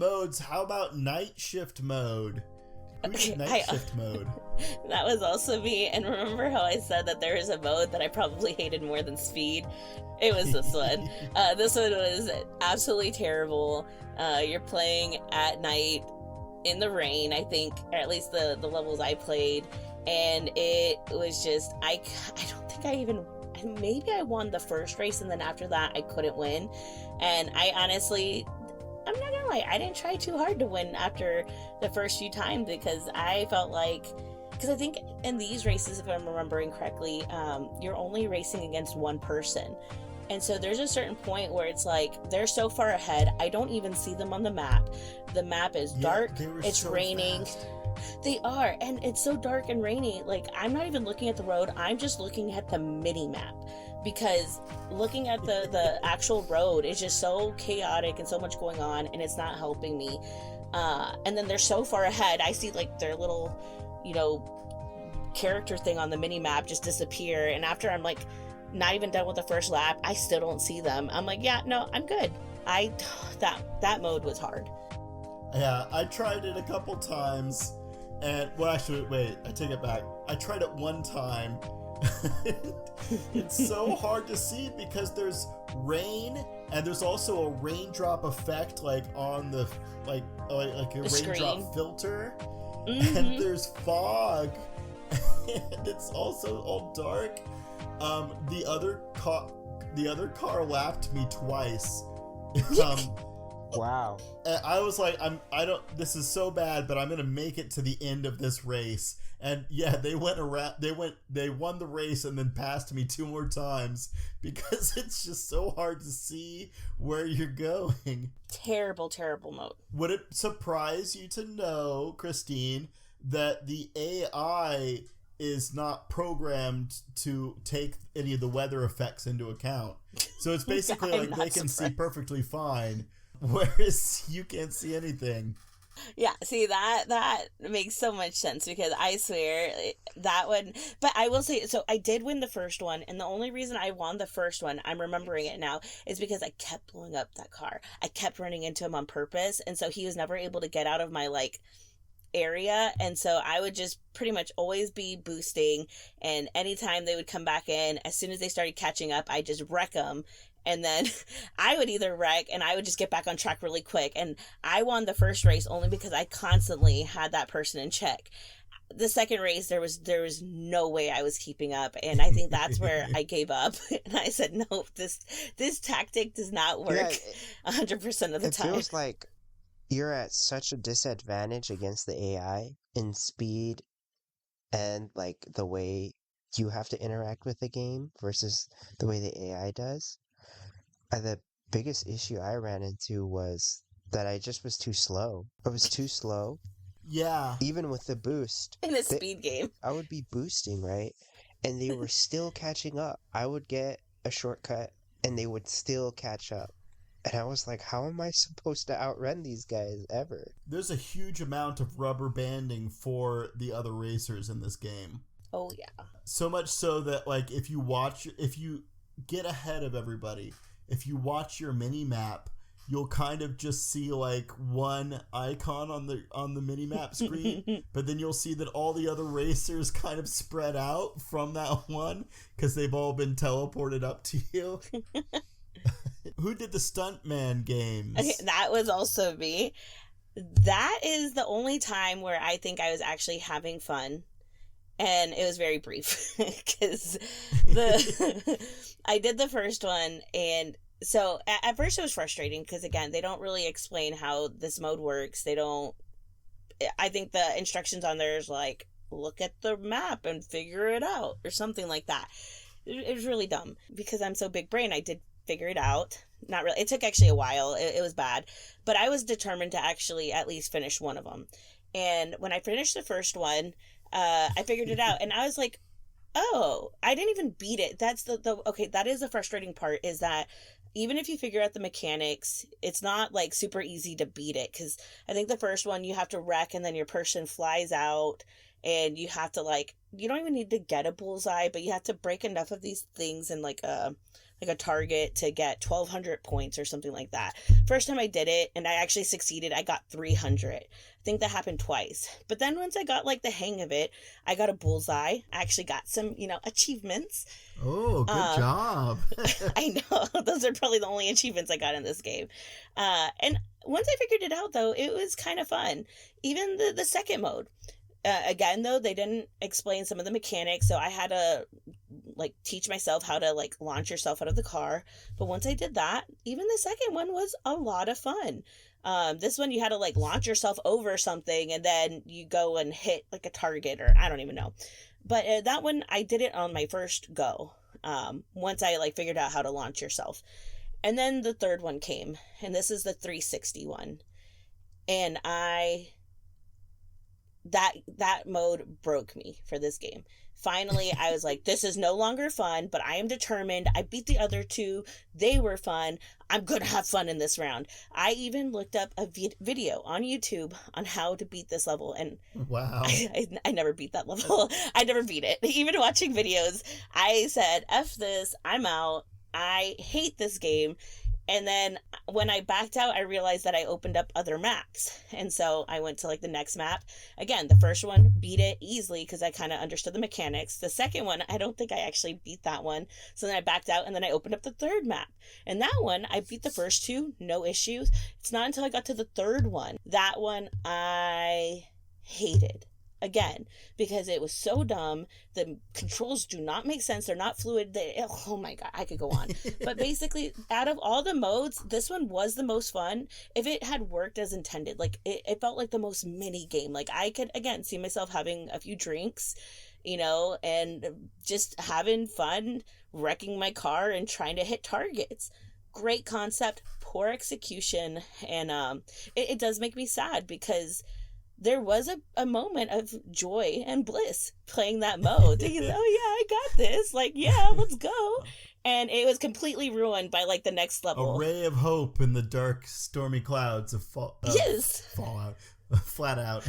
modes, how about night shift mode? Who's night shift mode? That was also me. And remember how I said that there is a mode that I probably hated more than speed? It was this one. This one was absolutely terrible. You're playing at night in the rain, I think, or at least the levels I played. And it was just, I don't think I even, maybe I won the first race, and then after that I couldn't win. And I honestly, I'm not gonna lie, I didn't try too hard to win after the first few times, because I felt like, because I think in these races, if I'm remembering correctly, you're only racing against one person. And so there's a certain point where it's like, they're so far ahead, I don't even see them on the map. The map is dark, it's so raining. Fast. They are, and it's so dark and rainy, like, I'm not even looking at the road, I'm just looking at the mini-map. Because looking at the actual road is just so chaotic and so much going on, and it's not helping me. And then they're so far ahead, I see, like, their little, character thing on the mini-map just disappear, and after I'm, like, not even done with the first lap, I still don't see them. I'm like, yeah, no, I'm good. That mode was hard. Yeah, I tried it a couple times, and, well, actually, wait, I take it back. I tried it one time. It's so hard to see because there's rain, and there's also a raindrop effect, like, on the, like a raindrop screen filter, mm-hmm. And there's fog, and it's also all dark. The other car lapped me twice. Wow. I was like, this is so bad, but I'm going to make it to the end of this race. And yeah, they won the race and then passed me 2 more times because it's just so hard to see where you're going. Terrible, terrible mode. Would it surprise you to know, Christine, that the AI is not programmed to take any of the weather effects into account? So it's basically like they can see perfectly fine, whereas you can't see anything. Yeah, see, that makes so much sense, because I swear that one, but I will say, so I did win the first one, and the only reason I won the first one, I'm remembering it now, is because I kept blowing up that car. I kept running into him on purpose, and so he was never able to get out of my, like, area, and so I would just pretty much always be boosting, and anytime they would come back in, as soon as they started catching up, I just wreck them. And then I would either wreck and I would just get back on track really quick. And I won the first race only because I constantly had that person in check. The second race, there was no way I was keeping up. And I think that's where I gave up. And I said, no, this tactic does not work 100% of the time. It feels like you're at such a disadvantage against the AI in speed and, like, the way you have to interact with the game versus the way the AI does. The biggest issue I ran into was that I just was too slow. I was too slow. Yeah. Even with the boost. In a speed game. I would be boosting, right? And they were still catching up. I would get a shortcut, and they would still catch up. And I was like, how am I supposed to outrun these guys ever? There's a huge amount of rubber banding for the other racers in this game. Oh, yeah. So much so that, like, if you get ahead of everybody, if you watch your mini map, you'll kind of just see, like, one icon on the mini map screen, but then you'll see that all the other racers kind of spread out from that one because they've all been teleported up to you. Who did the Stuntman games? Okay, that was also me. That is the only time where I think I was actually having fun. And it was very brief because I did the first one, and so at first it was frustrating because, again, they don't really explain how this mode works. I think the instructions on there is like, look at the map and figure it out or something like that. It was really dumb because I'm so big brain. I did figure it out. Not really. It took actually a while. It was bad, but I was determined to actually at least finish one of them. And when I finished the first one, I figured it out, and I was like, oh, I didn't even beat it. That's okay, that is the frustrating part, is that even if you figure out the mechanics, it's not, like, super easy to beat it, because I think the first one, you have to wreck, and then your person flies out, and you have to, like, you don't even need to get a bullseye, but you have to break enough of these things in, like a like a target to get 1,200 points or something like that. First time I did it, and I actually succeeded, I got 300. I think that happened twice. But then once I got like the hang of it, I got a bullseye. I actually got some, achievements. Oh, good job. I know. Those are probably the only achievements I got in this game. And once I figured it out, though, it was kind of fun. Even the second mode. Again, though, they didn't explain some of the mechanics, so I had to like teach myself how to like launch yourself out of the car. But once I did that, even the second one was a lot of fun. This one you had to like launch yourself over something and then you go and hit like a target, or I don't even know. But that one I did it on my first go. Once I like figured out how to launch yourself. And then the third one came, and this is the 360 one. And that mode broke me for this game. Finally, I was like, this is no longer fun, but I am determined. I beat the other two. They were fun. I'm going to have fun in this round. I even looked up a video on YouTube on how to beat this level, and wow, I never beat that level. I never beat it. Even watching videos, I said, F this, I'm out. I hate this game. And then when I backed out, I realized that I opened up other maps. And so I went to like the next map. Again, the first one, beat it easily because I kind of understood the mechanics. The second one, I don't think I actually beat that one. So then I backed out and then I opened up the third map. And that one, I beat the first two, no issues. It's not until I got to the third one. That one I hated. Again, because it was so dumb. The controls do not make sense. They're not fluid. Oh my God, I could go on. But basically, out of all the modes, this one was the most fun. If it had worked as intended, like it felt like the most mini game. Like I could, again, see myself having a few drinks, and just having fun, wrecking my car and trying to hit targets. Great concept, poor execution. And it does make me sad because there was a moment of joy and bliss playing that mode. Thinking, oh yeah, I got this. Like, yeah, let's go. And it was completely ruined by like the next level. A ray of hope in the dark, stormy clouds of yes. Fallout. Flatout.